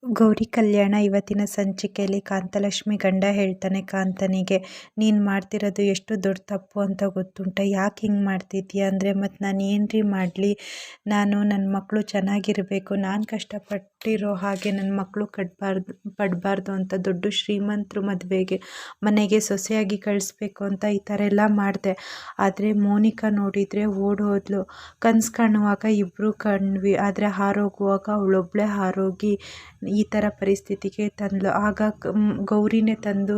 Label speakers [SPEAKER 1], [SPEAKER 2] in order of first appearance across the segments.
[SPEAKER 1] ಗೌರಿ ಕಲ್ಯಾಣ ಇವತ್ತಿನ ಸಂಚಿಕೆಯಲ್ಲಿ ಕಾಂತಲಕ್ಷ್ಮಿ ಗಂಡ ಹೇಳ್ತಾನೆ ಕಾಂತನಿಗೆ, ನೀನು ಮಾಡ್ತಿರೋದು ಎಷ್ಟು ದೊಡ್ಡ ತಪ್ಪು ಅಂತ ಗೊತ್ತುಂಟ, ಯಾಕೆ ಹಿಂಗೆ ಮಾಡ್ತಿದ್ದೀಯ ಅಂದರೆ ಮತ್ತು ನಾನು ಏನ್ರಿ ಮಾಡಲಿ, ನಾನು ನನ್ನ ಮಕ್ಕಳು ಚೆನ್ನಾಗಿರಬೇಕು, ನಾನು ಕಷ್ಟಪಟ್ಟಿರೋ ಹಾಗೆ ನನ್ನ ಮಕ್ಕಳು ಪಡಬಾರ್ದು ಅಂತ ದೊಡ್ಡ ಶ್ರೀಮಂತರು ಮನೆಗೆ ಸೊಸೆಯಾಗಿ ಕಳಿಸ್ಬೇಕು ಅಂತ ಈ ಥರ ಎಲ್ಲ ಮಾಡಿದೆ. ಆದರೆ ಮೋನಿಕಾ ನೋಡಿದರೆ ಓಡೋದ್ಲು. ಕನಸು ಕಾಣುವಾಗ ಇಬ್ಬರು ಕಂಡ್ವಿ, ಆದರೆ ಹಾರೋಗುವಾಗ ಅವಳೊಬ್ಬಳೇ ಹಾರೋಗಿ ಈ ಥರ ಪರಿಸ್ಥಿತಿಗೆ ತಂದಳು. ಆಗ ಗೌರಿನೇ ತಂದು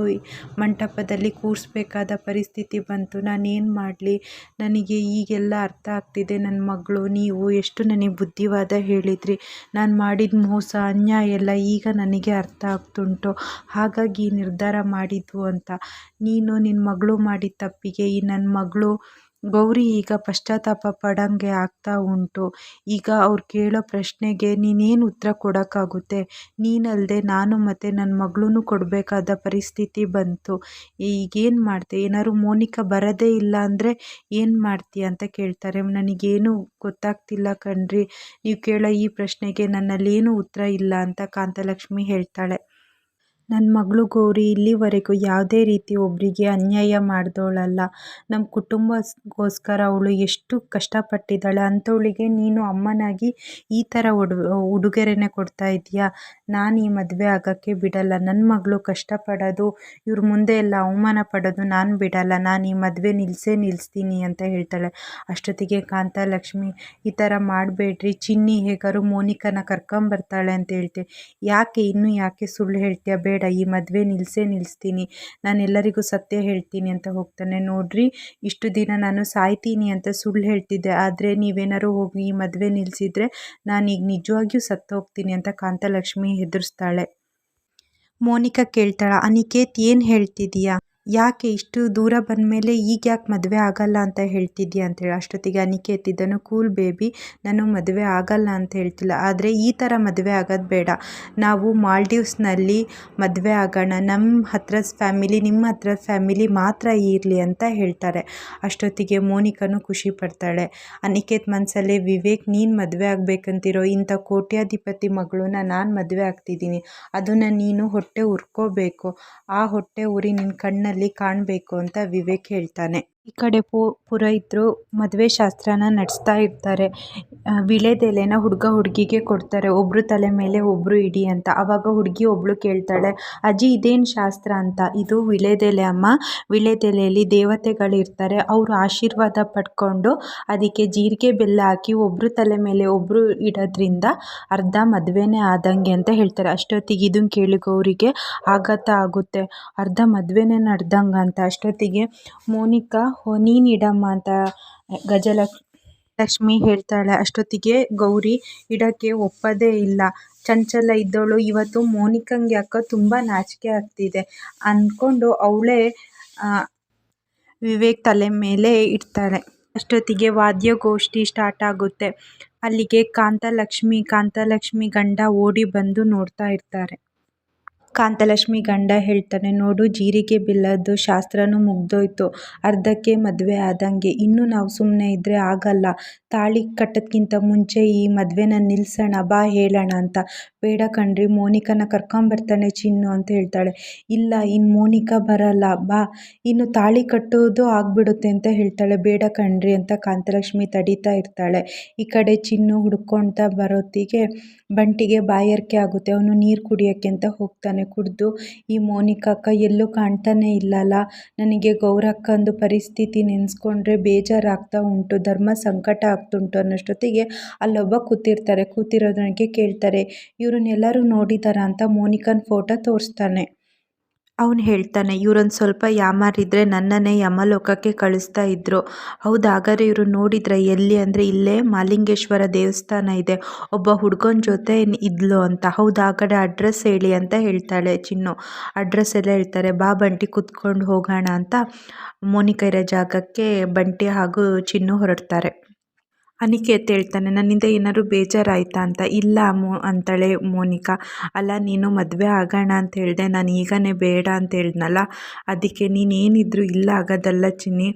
[SPEAKER 1] ಮಂಟಪದಲ್ಲಿ ಕೂರಿಸ್ಬೇಕಾದ ಪರಿಸ್ಥಿತಿ ಬಂತು. ನಾನೇನು ಮಾಡಲಿ, ನನಗೆ ಈಗೆಲ್ಲ ಅರ್ಥ ಆಗ್ತಿದೆ. ನನ್ನ ಮಗಳು, ನೀವು ಎಷ್ಟು ನನಗೆ ಬುದ್ಧಿವಾದ ಹೇಳಿದ್ರಿ, ನಾನು ಮಾಡಿದ ಮೋಸ ಅನ್ಯಾಯ ಎಲ್ಲ ಈಗ ನನಗೆ ಅರ್ಥ ಆಗ್ತುಂಟು. ಹಾಗಾಗಿ ಈ ನಿರ್ಧಾರ ಮಾಡಿದ್ವು ಅಂತ. ನೀನು ನಿನ್ನ ಮಗಳು ಮಾಡಿದ ತಪ್ಪಿಗೆ ಈ ನನ್ನ ಮಗಳು ಗೌರಿ ಈಗ ಪಶ್ಚಾತ್ತಾಪ ಪಡೋಂಗೆ ಆಗ್ತಾ ಉಂಟು. ಈಗ ಅವ್ರು ಕೇಳೋ ಪ್ರಶ್ನೆಗೆ ನೀನೇನು ಉತ್ತರ ಕೊಡೋಕ್ಕಾಗುತ್ತೆ? ನೀನಲ್ಲದೆ ನಾನು ಮತ್ತು ನನ್ನ ಮಗಳೂ ಕೊಡಬೇಕಾದ ಪರಿಸ್ಥಿತಿ ಬಂತು. ಈಗೇನು ಮಾಡ್ತೆ? ಏನಾದ್ರು ಮೋನಿಕಾ ಬರೋದೇ ಇಲ್ಲ ಅಂದರೆ ಏನು ಮಾಡ್ತೀಯ ಅಂತ ಕೇಳ್ತಾರೆ. ನನಗೇನು ಗೊತ್ತಾಗ್ತಿಲ್ಲ ಕಣ್ರಿ, ನೀವು ಕೇಳೋ ಈ ಪ್ರಶ್ನೆಗೆ ನನ್ನಲ್ಲೇನೂ ಉತ್ತರ ಇಲ್ಲ ಅಂತ ಕಾಂತಲಕ್ಷ್ಮಿ ಹೇಳ್ತಾಳೆ. ನನ್ನ ಮಗಳು ಗೌರಿ ಇಲ್ಲಿವರೆಗೂ ಯಾವುದೇ ರೀತಿ ಒಬ್ಬರಿಗೆ ಅನ್ಯಾಯ ಮಾಡಿದವಳಲ್ಲ. ನಮ್ಮ ಕುಟುಂಬಕ್ಕೋಸ್ಕರ ಅವಳು ಎಷ್ಟು ಕಷ್ಟಪಟ್ಟಿದ್ದಾಳೆ. ಅಂಥವಳಿಗೆ ನೀನು ಅಮ್ಮನಾಗಿ ಈ ಥರ ಉಡುಗೊರೆನೇ ಕೊಡ್ತಾ ಇದೆಯಾ? ನಾನು ಈ ಮದುವೆ ಆಗೋಕ್ಕೆ ಬಿಡಲ್ಲ. ನನ್ನ ಮಗಳು ಕಷ್ಟಪಡೋದು, ಇವ್ರ ಮುಂದೆ ಎಲ್ಲ ಅವಮಾನ ಪಡೋದು ನಾನು ಬಿಡಲ್ಲ. ನಾನು ಈ ಮದುವೆ ನಿಲ್ಲಿಸ್ತೀನಿ ಅಂತ ಹೇಳ್ತಾಳೆ. ಅಷ್ಟೊತ್ತಿಗೆ ಕಾಂತಲಕ್ಷ್ಮಿ, ಈ ಥರ ಮಾಡಬೇಡ್ರಿ, ಚಿನ್ನಿ ಹೇಗಾರು ಮೋನಿಕಾನ ಕರ್ಕೊಂಬರ್ತಾಳೆ ಅಂತ ಹೇಳ್ತೆ. ಯಾಕೆ ಸುಳ್ಳು ಹೇಳ್ತೀಯ? ಬೇಡ, ಈ ಮದುವೆ ನಿಲ್ಲಿಸ್ತೀನಿ, ನಾನು ಎಲ್ಲರಿಗೂ ಸತ್ಯ ಹೇಳ್ತೀನಿ ಅಂತ ಹೋಗ್ತಾನೆ. ನೋಡ್ರಿ, ಇಷ್ಟು ದಿನ ನಾನು ಸಾಯ್ತೀನಿ ಅಂತ ಸುಳ್ಳು ಹೇಳ್ತಿದ್ದೆ, ಆದರೆ ನೀವೇನಾರು ಹೋಗಿ ಈ ಮದುವೆ ನಿಲ್ಲಿಸಿದ್ರೆ ನಾನೀಗ ನಿಜವಾಗಿಯೂ ಸತ್ತೋಗ್ತೀನಿ ಅಂತ ಕಾಂತಲಕ್ಷ್ಮಿ ಹೆದರಿಸ್ತಾಳೆ. ಮೋನಿಕಾ ಕೇಳ್ತಾಳೆ, ಅನಿಕೇತ್ ಏನು ಹೇಳ್ತಿದೀಯಾ? ಯಾಕೆ ಇಷ್ಟು ದೂರ ಬಂದಮೇಲೆ ಈಗ ಯಾಕೆ ಮದುವೆ ಆಗಲ್ಲ ಅಂತ ಹೇಳ್ತಿದ್ಯಾ ಅಂತೇಳಿ. ಅಷ್ಟೊತ್ತಿಗೆ ಅನಿಕೇತ್ ಇದ್ದನು, ಕೂಲ್ ಬೇಬಿ, ನಾನು ಮದುವೆ ಆಗಲ್ಲ ಅಂತ ಹೇಳ್ತಿಲ್ಲ, ಆದರೆ ಈ ಥರ ಮದುವೆ ಆಗೋದು ಬೇಡ. ನಾವು ಮಾಲ್ಡೀವ್ಸ್ನಲ್ಲಿ ಮದುವೆ ಆಗೋಣ, ನಮ್ಮ ಹತ್ರದ ಫ್ಯಾಮಿಲಿ ನಿಮ್ಮ ಹತ್ರದ ಫ್ಯಾಮಿಲಿ ಮಾತ್ರ ಇರಲಿ ಅಂತ ಹೇಳ್ತಾರೆ. ಅಷ್ಟೊತ್ತಿಗೆ ಮೋನಿಕಾನು ಖುಷಿ ಪಡ್ತಾಳೆ. ಅನಿಕೇತ್ ಮನಸ್ಸಲ್ಲೇ, ವಿವೇಕ್, ನೀನು ಮದುವೆ ಆಗಬೇಕಂತಿರೋ ಇಂಥ ಕೋಟ್ಯಾಧಿಪತಿ ಮಗಳನ್ನ ನಾನು ಮದುವೆ ಆಗ್ತಿದ್ದೀನಿ, ಅದನ್ನು ನೀನು ಹೊಟ್ಟೆ ಉರ್ಕೋಬೇಕು, ಆ ಹೊಟ್ಟೆ ಉರಿ ನಿನ್ನ ಕಣ್ಣಲ್ಲಿ ಕಾಣಬೇಕು ಅಂತ ವಿವೇಕ್ ಹೇಳ್ತಾನೆ. ಈ ಕಡೆ ಪುರೋಹಿತರು ಮದುವೆ ಶಾಸ್ತ್ರನ ನಡೆಸ್ತಾ ಇರ್ತಾರೆ. ವಿಳೆದೆಲೆನ ಹುಡುಗ ಹುಡುಗಿಗೆ ಕೊಡ್ತಾರೆ, ಒಬ್ಬರು ತಲೆ ಮೇಲೆ ಒಬ್ಬರು ಇಡಿ ಅಂತ. ಆವಾಗ ಹುಡುಗಿ ಒಬ್ಬಳು ಕೇಳ್ತಾಳೆ, ಅಜ್ಜಿ ಇದೇನು ಶಾಸ್ತ್ರ ಅಂತ. ಇದು ವಿಳೆದೆಲೆ ಅಮ್ಮ, ವಿಳೆದೆಲೆಯಲ್ಲಿ ದೇವತೆಗಳಿರ್ತಾರೆ, ಅವರು ಆಶೀರ್ವಾದ ಪಡ್ಕೊಂಡು ಅದಕ್ಕೆ ಜೀರಿಗೆ ಬೆಲ್ಲ ಹಾಕಿ ಒಬ್ಬರು ತಲೆ ಮೇಲೆ ಒಬ್ಬರು ಇಡೋದ್ರಿಂದ ಅರ್ಧ ಮದುವೆನೇ ಆದಂಗೆ ಅಂತ ಹೇಳ್ತಾರೆ. ಅಷ್ಟೊತ್ತಿಗೆ ಇದನ್ನು ಕೇಳಿ ಗೌರಿಗೆ ಆಘಾತ ಆಗುತ್ತೆ, ಅರ್ಧ ಮದುವೆನೇ ನಡೆದಂಗೆ ಅಂತ. ಅಷ್ಟೊತ್ತಿಗೆ ಮೋನಿಕಾ, ನೀನು ಇಡಮ್ಮ ಅಂತ ಗಜಲಕ್ಷ್ಮಿ ಹೇಳ್ತಾಳೆ. ಅಷ್ಟೊತ್ತಿಗೆ ಗೌರಿ ಇಡೋಕ್ಕೆ ಒಪ್ಪೋದೇ ಇಲ್ಲ. ಚಂಚಲ ಇದ್ದವಳು ಇವತ್ತು ಮೋನಿಕಂಗೆ ಯಾಕೋ ತುಂಬ ನಾಚಿಕೆ ಆಗ್ತಿದೆ ಅಂದ್ಕೊಂಡು ಅವಳೇ ವಿವೇಕ್ ತಲೆ ಮೇಲೆ ಇಡ್ತಾಳೆ. ಅಷ್ಟೊತ್ತಿಗೆ ವಾದ್ಯಗೋಷ್ಠಿ ಸ್ಟಾರ್ಟ್ ಆಗುತ್ತೆ. ಅಲ್ಲಿಗೆ ಕಾಂತಲಕ್ಷ್ಮಿ ಗಂಡ ಓಡಿ ಬಂದು ನೋಡ್ತಾ ಇರ್ತಾರೆ. ಕಾಂತಲಕ್ಷ್ಮಿ ಗಂಡ ಹೇಳ್ತಾನೆ, ನೋಡು, ಜೀರಿಗೆ ಬೆಲ್ಲದ್ದು ಶಾಸ್ತ್ರನೂ ಮುಗ್ದೋಯ್ತು, ಅರ್ಧಕ್ಕೆ ಮದುವೆ ಆದಂಗೆ, ಇನ್ನು ನಾವು ಸುಮ್ಮನೆ ಇದ್ದರೆ ಆಗಲ್ಲ, ತಾಳಿ ಕಟ್ಟೋದ್ಕಿಂತ ಮುಂಚೆ ಈ ಮದುವೆನ ನಿಲ್ಲಿಸೋಣ, ಬಾ ಹೇಳೋಣ ಅಂತ. ಬೇಡ ಕಣ್ರಿ, ಮೋನಿಕಾನ ಕರ್ಕೊಂಬರ್ತಾನೆ ಚಿನ್ನು ಅಂತ ಹೇಳ್ತಾಳೆ. ಇಲ್ಲ, ಇನ್ನು ಮೋನಿಕಾ ಬರಲ್ಲ, ಬಾ, ಇನ್ನು ತಾಳಿ ಕಟ್ಟೋದು ಆಗ್ಬಿಡುತ್ತೆ ಅಂತ ಹೇಳ್ತಾಳೆ. ಬೇಡ ಕಣ್ರಿ ಅಂತ ಕಾಂತಲಕ್ಷ್ಮಿ ತಡೀತಾ ಇರ್ತಾಳೆ. ಈ ಕಡೆ ಚಿನ್ನು ಹುಡ್ಕೊಳ್ತಾ ಬರೋತ್ತಿಗೆ ಬಂಟಿಗೆ ಬಾಯಾರಿಕೆ ಆಗುತ್ತೆ. ಅವನು ನೀರು ಕುಡಿಯೋಕ್ಕೆ ಅಂತ ಹೋಗ್ತಾನೆ. ಕುಡಿದು, ಈ ಮೋನಿಕಕ್ಕ ಎಲ್ಲೂ ಕಾಣ್ತಾನೆ ಇಲ್ಲಲ್ಲ, ನನಗೆ ಗೌರಕ್ಕಂದು ಪರಿಸ್ಥಿತಿ ನೆನೆಸ್ಕೊಂಡ್ರೆ ಬೇಜಾರಾಗ್ತಾ ಉಂಟು, ಧರ್ಮ ಸಂಕಟ ಆಗ್ತುಂಟು ಅನ್ನೋಷ್ಟೊತ್ತಿಗೆ ಅಲ್ಲೊಬ್ಬ ಕೂತಿರೋದಕ್ಕೆ ಕೇಳ್ತಾರೆ, ಇವ್ರನ್ನೆಲ್ಲರೂ ನೋಡಿದಾರ ಅಂತ ಮೋನಿಕನ್ ಫೋಟೋ ತೋರಿಸ್ತಾನೆ. ಅವನು ಹೇಳ್ತಾನೆ, ಇವರೊಂದು ಸ್ವಲ್ಪ ಯಾಮಾರಿದ್ರೆ ನನ್ನನ್ನೇ ಯಮಲೋಕಕ್ಕೆ ಕಳಿಸ್ತಾ ಇದ್ರು. ಹೌದು, ಹಾಗಾದ್ರೆ ಇವರು ನೋಡಿದ್ರ ಎಲ್ಲಿ ಅಂದರೆ ಇಲ್ಲೇ ಮಾಲಿಂಗೇಶ್ವರ ದೇವಸ್ಥಾನ ಇದೆ, ಒಬ್ಬ ಹುಡುಗನ ಜೊತೆ ಇದ್ಲು ಅಂತ. ಹೌದು, ಆ ಕಡೆ ಅಡ್ರೆಸ್ ಹೇಳಿ ಅಂತ ಹೇಳ್ತಾಳೆ ಚಿನ್ನು. ಅಡ್ರೆಸ್ ಎಲ್ಲ ಹೇಳ್ತಾರೆ. ಬಾ ಬಂಟಿ, ಕುತ್ಕೊಂಡು ಹೋಗೋಣ ಅಂತ ಮೋನಿಕಾ ಇರೋ ಜಾಗಕ್ಕೆ ಬಂಟಿ ಹಾಗೂ ಚಿನ್ನು ಹೊರಡ್ತಾರೆ. ಅನಿಕೇತ್ ಹೇಳ್ತಾನೆ, ನನ್ನಿಂದ ಏನಾದ್ರು ಬೇಜಾರಾಯ್ತಾ ಅಂತ. ಇಲ್ಲ ಅಂತಾಳೆ ಮೋನಿಕಾ. ಅಲ್ಲ, ನೀನು ಮದುವೆ ಆಗೋಣ ಅಂತ ಹೇಳಿದೆ, ನಾನು ಈಗನೇ ಬೇಡ ಅಂತ ಹೇಳಿದ್ನಲ್ಲ, ಅದಕ್ಕೆ ನೀನು ಏನಿದ್ರು ಇಲ್ಲ ಆಗೋದಲ್ಲ ಚಿನ್ನಿ,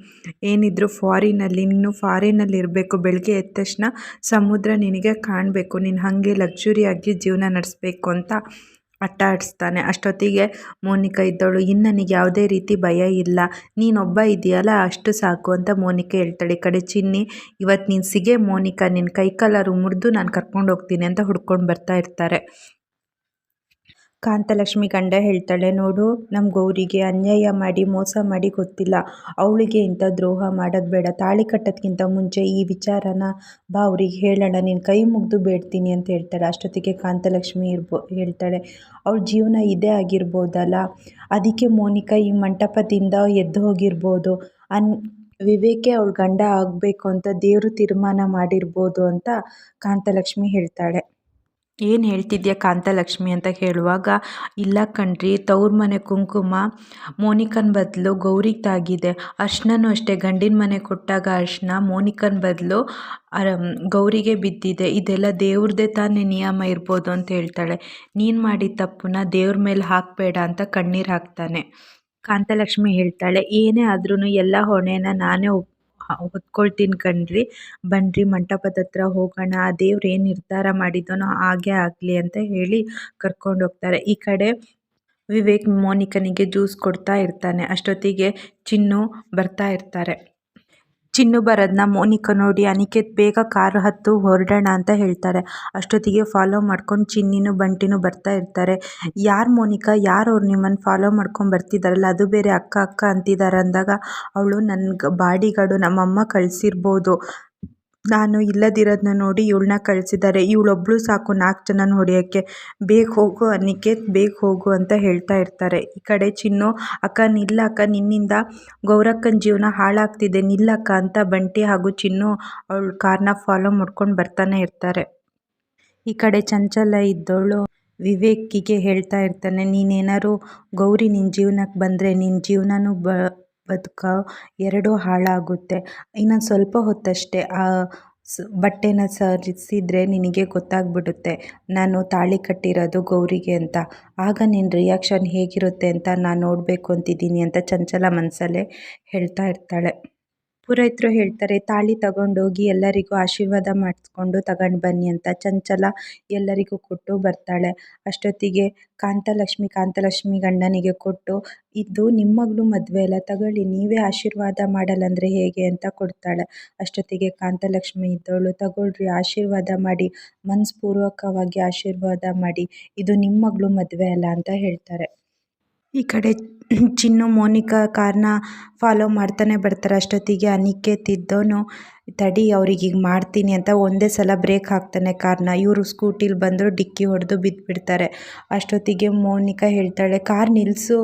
[SPEAKER 1] ಏನಿದ್ರು ಫಾರಿನಲ್ಲಿ, ನೀನು ಫಾರಿನಲ್ಲಿ ಇರಬೇಕು, ಬೆಳಗ್ಗೆ ಎದ್ದ ತಕ್ಷಣ ಸಮುದ್ರ ನಿನಗೆ ಕಾಣಬೇಕು, ನೀನು ಹಾಗೆ ಲಕ್ಸುರಿಯಾಗಿ ಜೀವನ ನಡೆಸಬೇಕು ಅಂತ ಆಟ ಆಡಿಸ್ತಾನೆ. ಅಷ್ಟೊತ್ತಿಗೆ ಮೋನಿಕಾ ಇದ್ದವಳು, ಇನ್ನು ನನಗೆ ಯಾವುದೇ ರೀತಿ ಭಯ ಇಲ್ಲ, ನೀನೊಬ್ಬ ಇದೆಯಲ್ಲ ಅಷ್ಟು ಸಾಕು ಅಂತ ಮೋನಿಕಾ ಹೇಳ್ತಾಳೆ. ಈ ಕಡೆ ಚಿನ್ನಿ, ಇವತ್ತು ನೀನು ಸಿಗೆ ಮೋನಿಕಾ, ನಿನ್ನ ಕೈಕಾಲಾರು ಮುರಿದು ನಾನು ಕರ್ಕೊಂಡು ಹೋಗ್ತೀನಿ ಅಂತ ಹುಡ್ಕೊಂಡು ಬರ್ತಾ ಇರ್ತಾರೆ. ಕಾಂತಲಕ್ಷ್ಮಿ ಗಂಡ ಹೇಳ್ತಾಳೆ, ನೋಡು, ನಮ್ಮ ಗೌರಿಗೆ ಅನ್ಯಾಯ ಮಾಡಿ ಮೋಸ ಮಾಡಿ ಗೊತ್ತಿಲ್ಲ, ಅವಳಿಗೆ ಇಂಥ ದ್ರೋಹ ಮಾಡೋದು ಬೇಡ, ತಾಳಿ ಕಟ್ಟೋದಕ್ಕಿಂತ ಮುಂಚೆ ಈ ವಿಚಾರನ ಬಾ ಅವ್ರಿಗೆ ಹೇಳೋಣ, ನೀನು ಕೈ ಮುಗಿದು ಬೇಡ್ತೀನಿ ಅಂತ ಹೇಳ್ತಾಳೆ. ಅಷ್ಟೊತ್ತಿಗೆ ಕಾಂತಲಕ್ಷ್ಮಿ ಹೇಳ್ತಾಳೆ, ಅವಳ ಜೀವನ ಇದೇ ಆಗಿರ್ಬೋದಲ್ಲ, ಅದಕ್ಕೆ ಮೋನಿಕಾ ಈ ಮಂಟಪದಿಂದ ಎದ್ದು ಹೋಗಿರ್ಬೋದು, ವಿವೇಕೆ ಅವಳ ಗಂಡ ಆಗಬೇಕು ಅಂತ ದೇವರು ತೀರ್ಮಾನ ಮಾಡಿರ್ಬೋದು ಅಂತ ಕಾಂತಲಕ್ಷ್ಮಿ ಹೇಳ್ತಾಳೆ. ಏನು ಹೇಳ್ತಿದ್ಯಾ ಕಾಂತಲಕ್ಷ್ಮಿ ಅಂತ ಹೇಳುವಾಗ, ಇಲ್ಲ ಕಣ್ರಿ, ತವ್ರ ಮನೆ ಕುಂಕುಮ ಮೋನಿಕನ ಬದಲು ಗೌರಿಗೆ ತಾಗಿದೆ, ಅರ್ಶಿನೂ ಅಷ್ಟೇ, ಗಂಡಿನ ಮನೆ ಕೊಟ್ಟಾಗ ಅರ್ಶಿನ ಮೋನಿಕನ ಬದಲು ಗೌರಿಗೆ ಬಿದ್ದಿದೆ, ಇದೆಲ್ಲ ದೇವ್ರದ್ದೇ ತಾನೇ ನಿಯಮ ಇರ್ಬೋದು ಅಂತ ಹೇಳ್ತಾಳೆ. ನೀನು ಮಾಡಿದ ತಪ್ಪನ್ನ ದೇವ್ರ ಮೇಲೆ ಹಾಕಬೇಡ ಅಂತ ಕಣ್ಣೀರು ಹಾಕ್ತಾನೆ. ಕಾಂತಲಕ್ಷ್ಮಿ ಹೇಳ್ತಾಳೆ, ಏನೇ ಆದ್ರೂ ಎಲ್ಲ ಹೊಣೆನ ನಾನೇ ಹೊತ್ಕೊಳ್ತೀನಿ ಕಣ್ರಿ, ಬನ್ರಿ ಮಂಟಪದ ಹತ್ರ ಹೋಗೋಣ, ಆ ದೇವ್ರು ಏನು ನಿರ್ಧಾರ ಮಾಡಿದ್ದಾನೋ ಹಾಗೆ ಆಗಲಿ ಅಂತ ಹೇಳಿ ಕರ್ಕೊಂಡು ಹೋಗ್ತಾರೆ. ಈ ಕಡೆ ವಿವೇಕ್ ಮೋನಿಕನಿಗೆ ಜ್ಯೂಸ್ ಕೊಡ್ತಾ ಇರ್ತಾನೆ. ಅಷ್ಟೊತ್ತಿಗೆ ಚಿನ್ನು ಬರ್ತಾ ಇರ್ತಾರೆ. ಚಿನ್ನು ಬರೋದನ್ನ ಮೋನಿಕಾ ನೋಡಿ, ಅನಿಕೇತ್ ಬೇಗ ಕಾರು ಹತ್ತು ಹೊರಡೋಣ ಅಂತ ಹೇಳ್ತಾರೆ. ಅಷ್ಟೊತ್ತಿಗೆ ಫಾಲೋ ಮಾಡ್ಕೊಂಡು ಚಿನ್ನಿನೂ ಬಂಟಿನೂ ಬರ್ತಾ ಇರ್ತಾರೆ. ಯಾರು ಮೋನಿಕಾ, ಯಾರು ಅವ್ರು ನಿಮ್ಮನ್ನು ಫಾಲೋ ಮಾಡ್ಕೊಂಡು ಬರ್ತಿದ್ದಾರಲ್ಲ, ಅದು ಬೇರೆ ಅಕ್ಕ ಅಕ್ಕ ಅಂತಿದ್ದಾರೆ ಅಂದಾಗ ಅವಳು, ನನ್ನ ಬಾಡಿಗಾರ್ಡು ನಮ್ಮಮ್ಮ ಕಳಿಸಿರ್ಬೋದು, ನಾನು ಇಲ್ಲದಿರೋದನ್ನ ನೋಡಿ ಇವಳನ್ನ ಕಳಿಸಿದ್ದಾರೆ, ಇವಳೊಬ್ಳು ಸಾಕು 4 ಜನನ ಹೊಡೆಯೋಕ್ಕೆ, ಬೇಗ ಹೋಗು ಅನಿಕೇತ್, ಬೇಗ ಹೋಗು ಅಂತ ಹೇಳ್ತಾ ಇರ್ತಾರೆ. ಈ ಕಡೆ ಚಿನ್ನು, ಅಕ್ಕ ನಿಲ್ಲಕ್ಕ, ನಿನ್ನಿಂದ ಗೌರಕ್ಕನ ಜೀವನ ಹಾಳಾಗ್ತಿದೆ, ನಿಲ್ಲಕ್ಕ ಅಂತ ಬಂಟಿ ಹಾಗೂ ಚಿನ್ನು ಅವಳ ಕಾರ್ನ ಫಾಲೋ ಮಾಡ್ಕೊಂಡು ಬರ್ತಾನೆ ಇರ್ತಾರೆ. ಈ ಕಡೆ ಚಂಚಲ ಇದ್ದವಳು ವಿವೇಕಿಗೆ ಹೇಳ್ತಾ ಇರ್ತಾನೆ, ನೀನೇನಾದ್ರು ಗೌರಿ ನಿನ್ನ ಜೀವನಕ್ಕೆ ಬಂದರೆ ನಿನ್ನ ಜೀವನನೂ ಬದುಕೋ ಎರಡೂ ಹಾಳಾಗುತ್ತೆ, ಇನ್ನೊಂದು ಸ್ವಲ್ಪ ಹೊತ್ತಷ್ಟೇ ಆ ಬಟ್ಟೆನ ಸರಿಸಿದ್ರೆ ನಿನಗೆ ಗೊತ್ತಾಗ್ಬಿಡುತ್ತೆ ನಾನು ತಾಳಿ ಕಟ್ಟಿರೋದು ಗೌರಿಗೆ ಅಂತ, ಆಗ ನಿನ್ನ ರಿಯಾಕ್ಷನ್ ಹೇಗಿರುತ್ತೆ ಅಂತ ನಾನು ನೋಡಬೇಕು ಅಂತಿದ್ದೀನಿ ಅಂತ ಚಂಚಲ ಮನಸ್ಸಲ್ಲೇ ಹೇಳ್ತಾ ಇರ್ತಾಳೆ. ಪುರೋಹಿತರು ಹೇಳ್ತಾರೆ, ತಾಳಿ ತಗೊಂಡೋಗಿ ಎಲ್ಲರಿಗೂ ಆಶೀರ್ವಾದ ಮಾಡಿಸ್ಕೊಂಡು ತಗೊಂಡು ಬನ್ನಿ ಅಂತ. ಚಂಚಲ ಎಲ್ಲರಿಗೂ ಕೊಟ್ಟು ಬರ್ತಾಳೆ. ಅಷ್ಟೊತ್ತಿಗೆ ಕಾಂತಲಕ್ಷ್ಮಿ ಗಂಡನಿಗೆ ಕೊಟ್ಟು, ಇದು ನಿಮ್ಮ ಮಗಳು ಮದುವೆ ಅಲ್ಲ, ತಗೊಳ್ಳಿ, ನೀವೇ ಆಶೀರ್ವಾದ ಮಾಡಲ್ಲಂದರೆ ಹೇಗೆ ಅಂತ ಕೊಡ್ತಾಳೆ. ಅಷ್ಟೊತ್ತಿಗೆ ಕಾಂತಲಕ್ಷ್ಮಿ ಇದ್ದವಳು, ತಗೊಳ್ರಿ, ಆಶೀರ್ವಾದ ಮಾಡಿ, ಮನಸ್ಪೂರ್ವಕವಾಗಿ ಆಶೀರ್ವಾದ ಮಾಡಿ, ಇದು ನಿಮ್ಮ ಮಗಳು ಮದುವೆ ಅಲ್ಲ ಅಂತ ಹೇಳ್ತಾರೆ. ಈ ಕಡೆ ಚಿನ್ನು ಮೋನಿಕಾ ಕಾರ್ನ ಫಾಲೋ ಮಾಡ್ತಾನೆ ಬರ್ತಾರೆ. ಅಷ್ಟೊತ್ತಿಗೆ ಅನಿಕೇತ್ ಇದ್ದವನು, ತಡಿ ಅವ್ರಿಗೆ ಈಗ ಮಾಡ್ತೀನಿ ಅಂತ ಒಂದೇ ಸಲ ಬ್ರೇಕ್ ಹಾಕ್ತಾನೆ ಕಾರ್ನ. ಇವರು ಸ್ಕೂಟಿಲಿ ಬಂದರು, ಡಿಕ್ಕಿ ಹೊಡೆದು ಬಿದ್ದುಬಿಡ್ತಾರೆ. ಅಷ್ಟೊತ್ತಿಗೆ ಮೋನಿಕಾ ಹೇಳ್ತಾಳೆ, ಕಾರ್ ನಿಲ್ಲಿಸು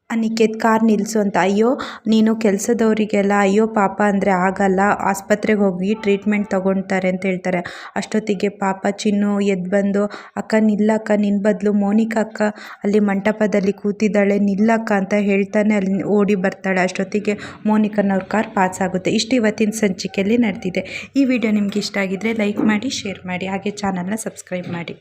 [SPEAKER 1] ಅನಿಕೇತ್, ಕಾರ್ ನಿಲ್ಲಿಸು ಅಂತ. ಅಯ್ಯೋ, ನೀನು ಕೆಲಸದವರಿಗೆಲ್ಲ ಅಯ್ಯೋ ಪಾಪ ಅಂದರೆ ಆಗಲ್ಲ, ಆಸ್ಪತ್ರೆಗೆ ಹೋಗಿ ಟ್ರೀಟ್ಮೆಂಟ್ ತೊಗೊಳ್ತಾರೆ ಅಂತ ಹೇಳ್ತಾರೆ. ಅಷ್ಟೊತ್ತಿಗೆ ಪಾಪ ಚಿನ್ನು ಎದ್ದು ಬಂದು, ಅಕ್ಕ ನಿಲ್ಲಕ್ಕ, ನಿನ್ನ ಬದಲು ಮೋನಿಕಾ ಅಕ್ಕ ಅಲ್ಲಿ ಮಂಟಪದಲ್ಲಿ ಕೂತಿದ್ದಾಳೆ, ನಿಲ್ಲಕ್ಕ ಅಂತ ಹೇಳ್ತಾನೆ ಅಲ್ಲಿ ಓಡಿ ಬರ್ತಾಳೆ. ಅಷ್ಟೊತ್ತಿಗೆ ಮೋನಿಕನವ್ರ ಕಾರ್ ಪಾಸ್ ಆಗುತ್ತೆ. ಇಷ್ಟು ಇವತ್ತಿನ ಸಂಚಿಕೆಯಲ್ಲಿ ನಡೆದಿದೆ. ಈ ವಿಡಿಯೋ ನಿಮ್ಗೆ ಇಷ್ಟ ಆಗಿದ್ದರೆ ಲೈಕ್ ಮಾಡಿ, ಶೇರ್ ಮಾಡಿ, ಹಾಗೆ ಚಾನಲ್ನ ಸಬ್ಸ್ಕ್ರೈಬ್ ಮಾಡಿ.